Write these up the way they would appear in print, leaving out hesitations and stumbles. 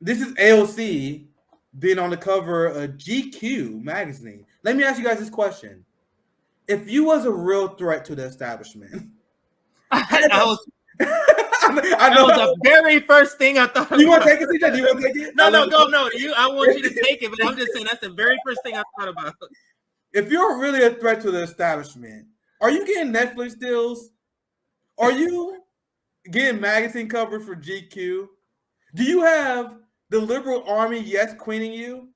This is AOC being on the cover of GQ magazine. Let me ask you guys this question: if you was a real threat to the establishment, I was. That was the very first thing I thought about. You want to take it, CJ? Do you want to take it? No. I want you to take it, but I'm just saying that's the very first thing I thought about. If you're really a threat to the establishment, are you getting Netflix deals? Are you getting magazine covers for GQ? Do you have the liberal army queening you?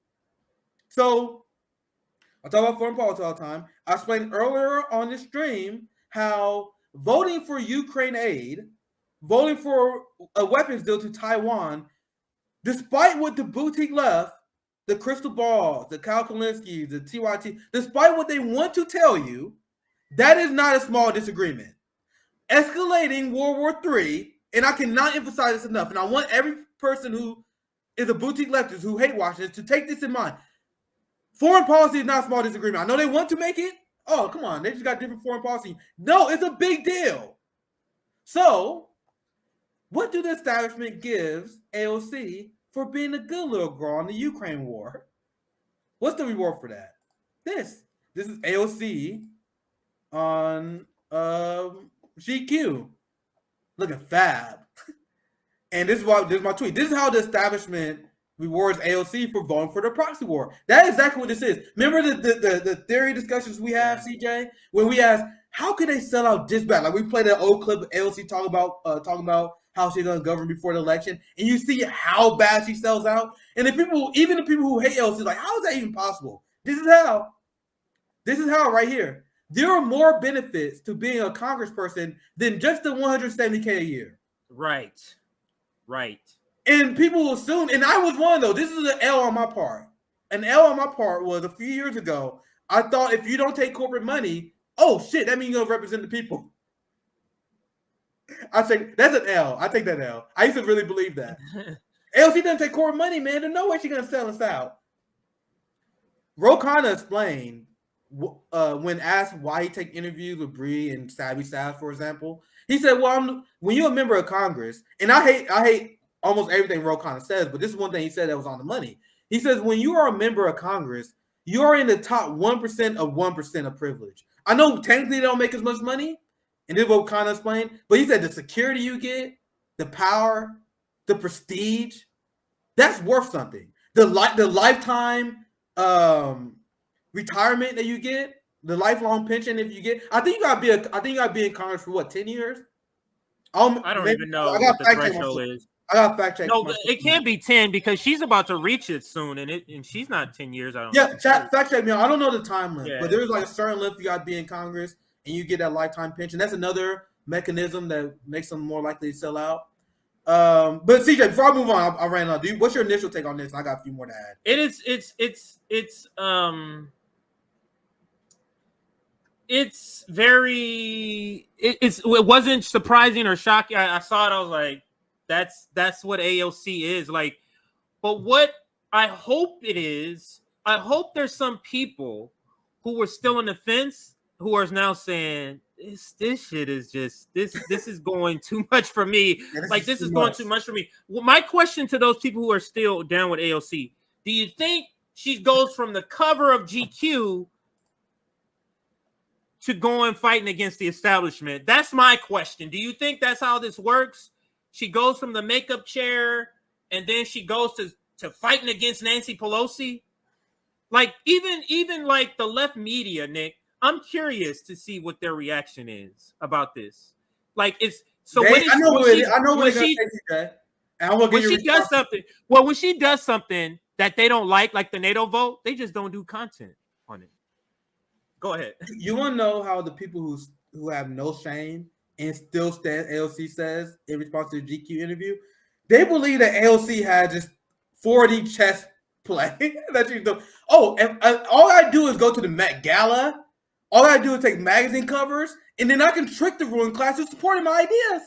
So I talk about foreign policy all the time. I explained earlier on the stream how voting for Ukraine aid, voting for a weapons deal to Taiwan, despite what the boutique left, the crystal balls, the Kyle Kalinskis, the TYT, despite what they want to tell you, that is not a small disagreement. Escalating World War III, and I cannot emphasize this enough, and I want every person who is a boutique leftist who hate Washington to take this in mind. Foreign policy is not a small disagreement. I know they want to make it. Oh, come on. They just got different foreign policy. No, it's a big deal. So, what do the establishment gives AOC for being a good little girl in the Ukraine war? What's the reward for that? This is AOC on GQ. Looking fab. And this is my tweet. This is how the establishment rewards AOC for voting for the proxy war. That is exactly what this is. Remember the theory discussions we have, CJ, when we ask how could they sell out this bad? Like we played that old clip of AOC talking about how she's going to govern before the election, and you see how bad she sells out. And even the people who hate AOC, like how is that even possible? This is how right here. There are more benefits to being a congressperson than just the $170K a year. Right. And people will assume, and I was one though. This is an L on my part. An L on my part was a few years ago. I thought if you don't take corporate money, oh shit, that means you don't represent the people. I say that's an L. I take that L. I used to really believe that. AOC doesn't take corporate money, man. There's no way she's gonna sell us out. Ro Khanna explained when asked why he take interviews with Bree and Savvy Sav, for example. He said, "Well, when you're a member of Congress, and I hate almost everything Ro Khanna says, but this is one thing he said that was on the money. He says when you are a member of Congress, you're in the top 1% of 1% of privilege. I know technically they don't make as much money, and this is what Khanna explained, but he said the security you get, the power, the prestige, that's worth something. The lifetime retirement that you get, the lifelong pension if you get. I think you gotta be in Congress for what, 10 years? I don't even know what the threshold is. I got fact check. No, it can't be 10 because she's about to reach it soon, and she's not 10 years. I don't. Yeah, fact check me. I don't know the time limit, but there's like a certain length you got to be in Congress, and you get that lifetime pension. That's another mechanism that makes them more likely to sell out. But CJ, before I move on, I ran out. What's your initial take on this? I got a few more to add. It wasn't surprising or shocking. I saw it. I was like, that's what AOC is like. But what I hope it is, I hope there's some people who were still on the fence who are now saying this shit is just this is going too much for me. Like this is going too much for me. Well, my question to those people who are still down with AOC: do you think she goes from the cover of GQ to going fighting against the establishment? That's my question. Do you think that's how this works? She goes from the makeup chair and then she goes to fighting against Nancy Pelosi? Like even like the left media, Nick, I'm curious to see what their reaction is about this. Like it's so when she does something. Well, when she does something that they don't like the NATO vote, they just don't do content on it. Go ahead. You want to know how the people who have no shame and still stand AOC says in response to the GQ interview, they believe that AOC had just 4D chess play that she's doing. Oh, and all I do is go to the Met Gala. All I do is take magazine covers, and then I can trick the ruling class into supporting my ideas.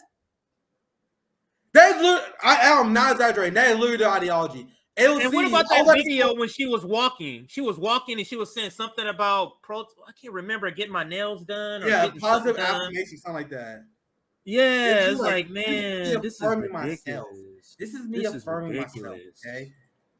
That is literally, I'm not exaggerating. That is literally the ideology. AOC, and what about that video when she was walking? She was walking and she was saying something about I can't remember, getting my nails done. Or positive affirmation, something like that. Yeah, You're it's like, like, this is me man, this is affirming myself. ridiculous. This is me This is affirming myself. ridiculous. Okay.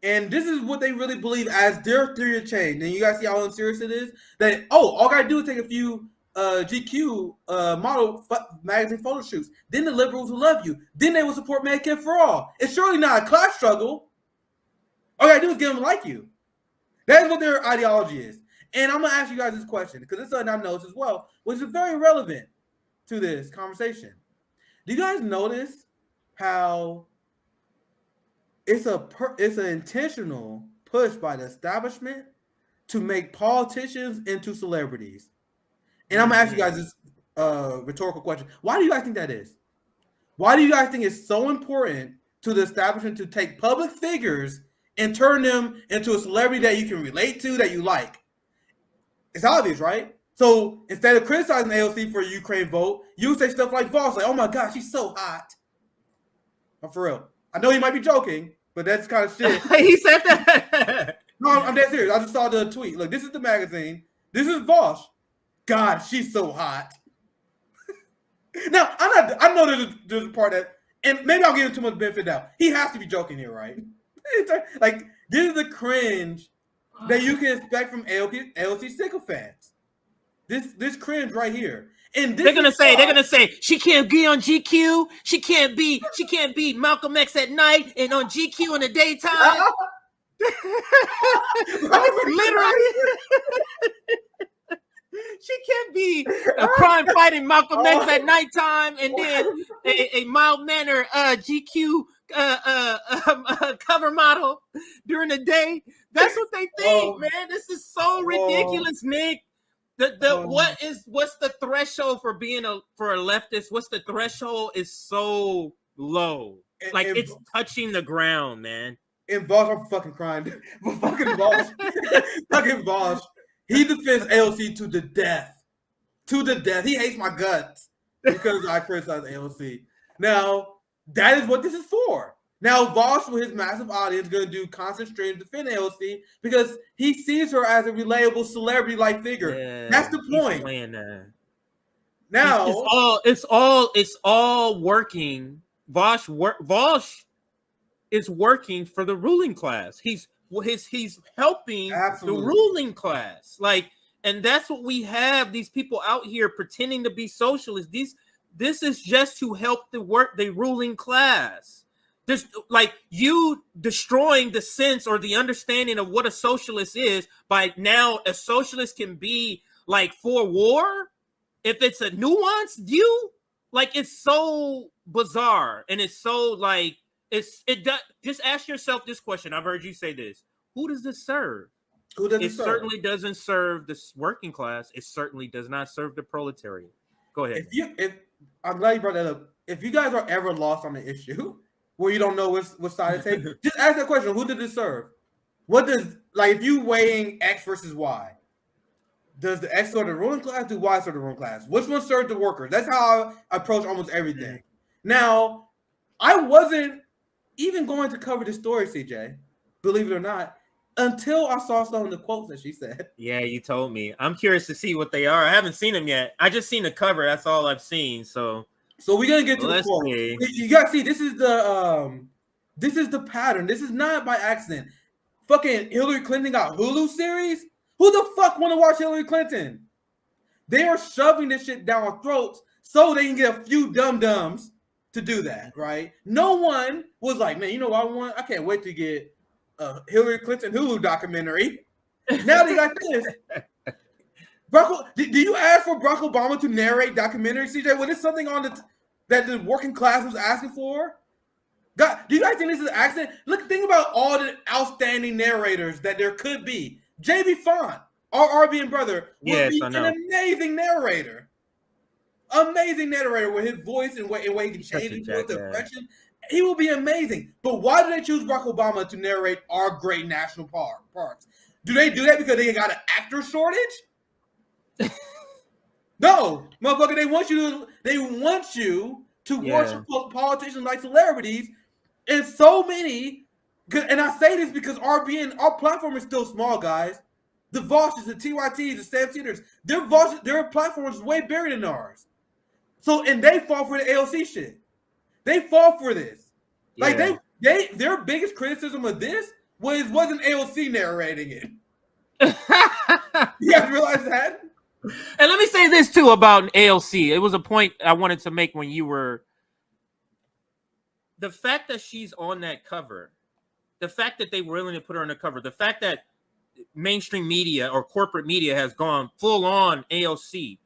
And this is what they really believe as their theory of change. And you guys see how unserious it is? That, all I gotta do is take a few GQ model magazine photo shoots. Then the liberals will love you. Then they will support Medicare for all. It's surely not a class struggle. All you gotta do is get them to like you. That is what their ideology is. And I'm gonna ask you guys this question because it's something I've noticed as well, which is very relevant to this conversation. Do you guys notice how it's an intentional push by the establishment to make politicians into celebrities? And I'm gonna ask you guys this rhetorical question: why do you guys think that is? Why do you guys think it's so important to the establishment to take public figures and turn them into a celebrity that you can relate to, that you like? It's obvious, right? So instead of criticizing AOC for a Ukraine vote, you say stuff like Voss, like, "Oh my gosh, she's so hot." I'm for real. I know you might be joking, but that's kind of shit. He said that. No, I'm dead serious. I just saw the tweet. Look, this is the magazine. This is Voss. God, she's so hot. Now, I know there's a part that, and maybe I'll give him too much benefit now. He has to be joking here, right? Like, this is the cringe that you can expect from AOC sycophants. This cringe right here. And this they're gonna say she can't be on GQ. She can't be Malcolm X at night and on GQ in the daytime. Literally. She can't be a crime fighting Malcolm X at nighttime and then a mild manner GQ cover model during the day. That's what they think, man. This is so ridiculous, Nick. What's the threshold for being for a leftist? What's the threshold is so low. Like it's touching the ground, man. In Voss, I'm fucking crying. Fucking Voss. Fucking Voss. He defends AOC to the death. To the death. He hates my guts because I criticize AOC. Now, that is what this is for. Now, Voss, with his massive audience, is going to do constant streams to defend AOC because he sees her as a relatable celebrity-like figure. Yeah, that's the point. He's playing that. Now, it's all working. Voss is working for the ruling class. He's helping absolutely. The ruling class. Like, and that's what we have. These people out here pretending to be socialists. This is just to help the ruling class. There's like you destroying the sense or the understanding of what a socialist is by now a socialist can be like for war if it's a nuanced view. Like it's so bizarre and it's so like just ask yourself this question. I've heard you say this. Who does this serve? It certainly doesn't serve the working class. It certainly does not serve the proletariat. Go ahead. If I'm glad you brought that up. If you guys are ever lost on the issue where you don't know what side to take, just ask that question. Who did it serve? What does, like, if you weighing X versus Y, does the X serve the ruling class? Do Y serve the ruling class? Which one serves the workers? That's how I approach almost everything. Mm-hmm. Now, I wasn't even going to cover the story, CJ, believe it or not, until I saw some of the quotes that she said. Yeah, you told me. I'm curious to see what they are. I haven't seen them yet. I just seen the cover. That's all I've seen. So we're gonna get to the quote. You gotta see, this is the pattern. This is not by accident. Fucking Hillary Clinton got Hulu series. Who the fuck want to watch Hillary Clinton? They are shoving this shit down our throats so they can get a few dum-dums to do that, right? No one was like, man, you know what I want? I can't wait to get a Hillary Clinton Hulu documentary. Now they got this. Do you ask for Barack Obama to narrate documentaries, CJ? Was this something that the working class was asking for? God, do you guys think this is an accident? Look, think about all the outstanding narrators that there could be. J.B. Font, our RBN brother, would be an amazing narrator. Amazing narrator with his voice and way he can change the impression. He will be amazing. But why do they choose Barack Obama to narrate our great national parks? Do they do that because they got an actor shortage? No, motherfucker. They want you to worship politicians like celebrities, and so many. And I say this because RBN, our platform is still small, guys. The Vosses, the TYTs, the Sam Cedars, their platform is way bigger than ours. So, and they fall for the AOC shit. They fall for this. Like their biggest criticism of this wasn't AOC narrating it. You guys realize that? And let me say this too about AOC. It was a point I wanted to make when you were. The fact that she's on that cover, the fact that they were willing to put her on the cover, the fact that mainstream media or corporate media has gone full on AOC.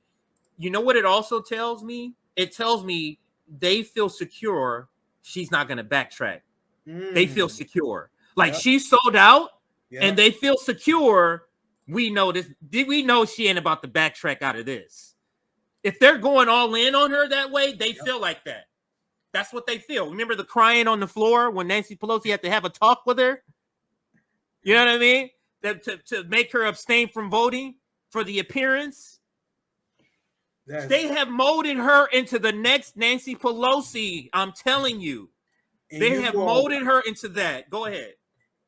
You know what it also tells me? It tells me they feel secure she's not going to backtrack. They feel secure. Like she's sold out and they feel secure. We know this. Did we know she ain't about to backtrack out of this? If they're going all in on her that way, they feel like that. That's what they feel. Remember the crying on the floor when Nancy Pelosi had to have a talk with her? You know what I mean? To make her abstain from voting for the appearance. They have molded her into the next Nancy Pelosi. I'm telling you. They have molded her into that. Go ahead.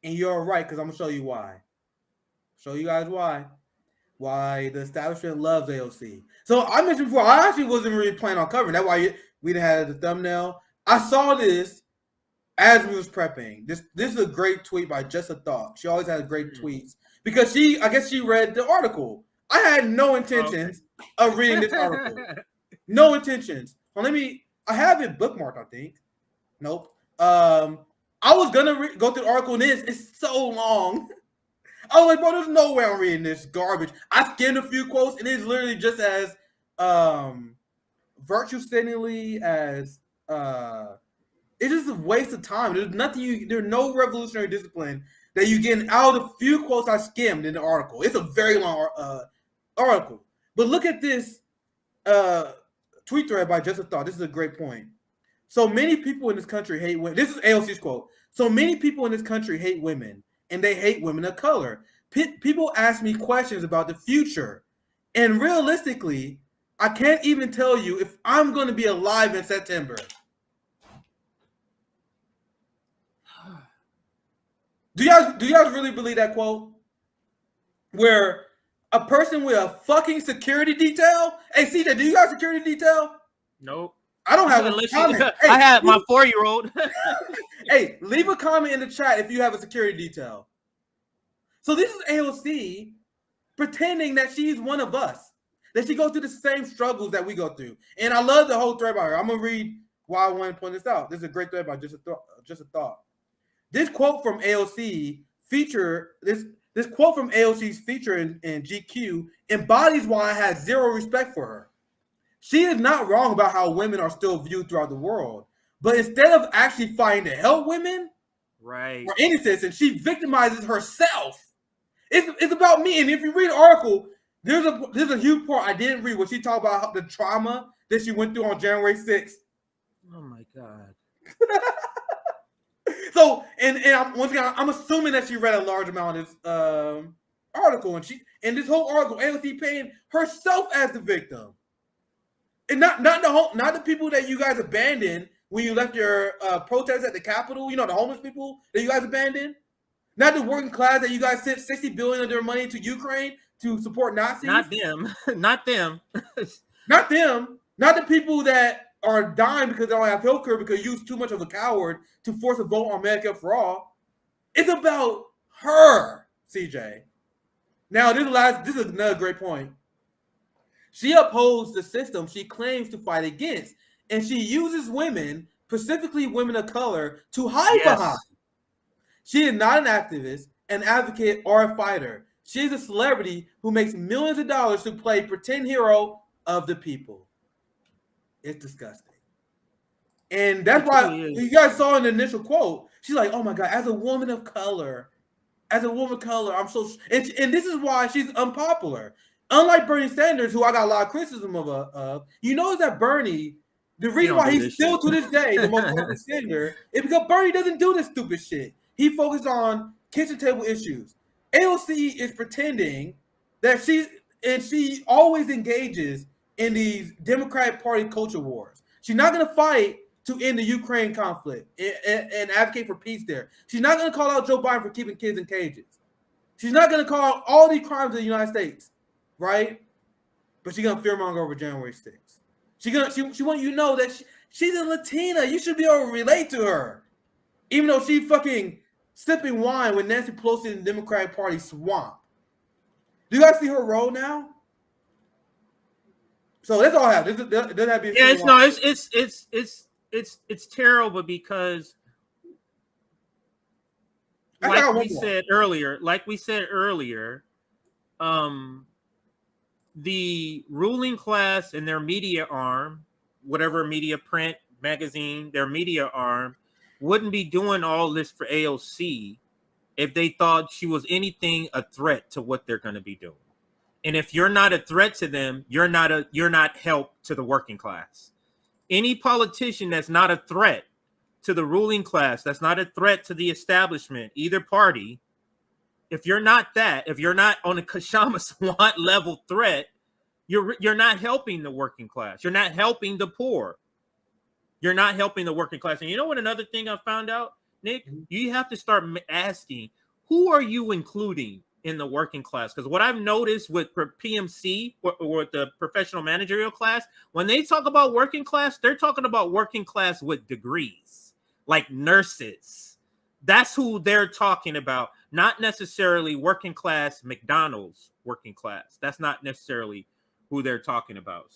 And you're right, because I'm going to show you why. Show you guys why. Why the establishment loves AOC. So I mentioned before, I actually wasn't really planning on covering. That's why we didn't have the thumbnail. I saw this as we was prepping. This is a great tweet by Just a Thought. She always has great tweets. Because I guess she read the article. I had no intentions of reading this article. No intentions. Well, I have it bookmarked, I think. Nope. I was gonna go through the article, and it's so long. I was like, bro, there's no way I'm reading this garbage. I skimmed a few quotes, and it's literally just as virtue-signingly as it's just a waste of time. There's there's no revolutionary discipline that you get out of the few quotes I skimmed in the article. It's a very long article. But look at this tweet thread by Just a Thought. This is a great point. So many people in this country hate women. This is AOC's quote. So many people in this country hate women, and they hate women of color. People ask me questions about the future. And realistically, I can't even tell you if I'm going to be alive in September. Do you guys really believe that quote? Where a person with a fucking security detail? Hey, CJ, do you got security detail? Nope. I don't have a comment. Hey, I have my 4-year-old. Hey, leave a comment in the chat if you have a security detail. So this is AOC pretending that she's one of us, that she goes through the same struggles that we go through. And I love the whole thread by her. I'm going to read why I want to point this out. This is a great thread by Just a Thought. This quote from AOC this quote from AOC's feature in GQ embodies why I had zero respect for her. She is not wrong about how women are still viewed throughout the world. But instead of actually fighting to help women, right, or any citizen, she victimizes herself. It's about me. And if you read the article, there's a huge part I didn't read where she talked about the trauma that she went through on January 6th. Oh my God. So, and once again, I'm assuming that she read a large amount of this article, and this whole article, AOC painting herself as the victim. And not the people that you guys abandoned when you left your protest at the Capitol. You know, the homeless people that you guys abandoned. Not the working class that you guys sent $60 billion of their money to Ukraine to support Nazis. Not them. Not them. Not them. Not the people that are dying because they don't have health care because you're too much of a coward to force a vote on Medicare for all. It's about her, CJ. Now, this is another great point. She upholds the system she claims to fight against, and she uses women, specifically women of color, to hide behind. She is not an activist, an advocate, or a fighter. She is a celebrity who makes millions of dollars to play pretend hero of the people. It's disgusting. And that's why you guys saw in the initial quote, she's like, oh my God, as a woman of color, I'm so, and this is why she's unpopular. Unlike Bernie Sanders, who I got a lot of criticism of, you know that Bernie, the reason why he's still to this day the most popular singer is because Bernie doesn't do this stupid shit. He focuses on kitchen table issues. AOC is pretending that she always engages in these Democratic Party culture wars. She's not going to fight to end the Ukraine conflict and advocate for peace there. She's not going to call out Joe Biden for keeping kids in cages. She's not going to call out all these crimes in the United States, right? But she's going to fearmonger over January 6th. She want you to know that she's a Latina. You should be able to relate to her, even though she fucking sipping wine with Nancy Pelosi and the Democratic Party swamp. Do you guys see her role now? So that's all I have. Doesn't have to be. Yeah, it's terrible because, like we said earlier, the ruling class and their media arm, whatever media, print, magazine, their media arm, wouldn't be doing all this for AOC if they thought she was anything a threat to what they're going to be doing. And if you're not a threat to them, you're not help to the working class. Any politician that's not a threat to the ruling class, that's not a threat to the establishment, either party, if you're not on a Kashama Swat level threat, you're not helping the working class. You're not helping the poor. You're not helping the working class. And you know what? Another thing I found out, Nick, you have to start asking, who are you including in the working class? Because what I've noticed with PMC or the professional managerial class, when they talk about working class, they're talking about working class with degrees, like nurses. That's who they're talking about, not necessarily working class McDonald's working class. That's not necessarily who they're talking about.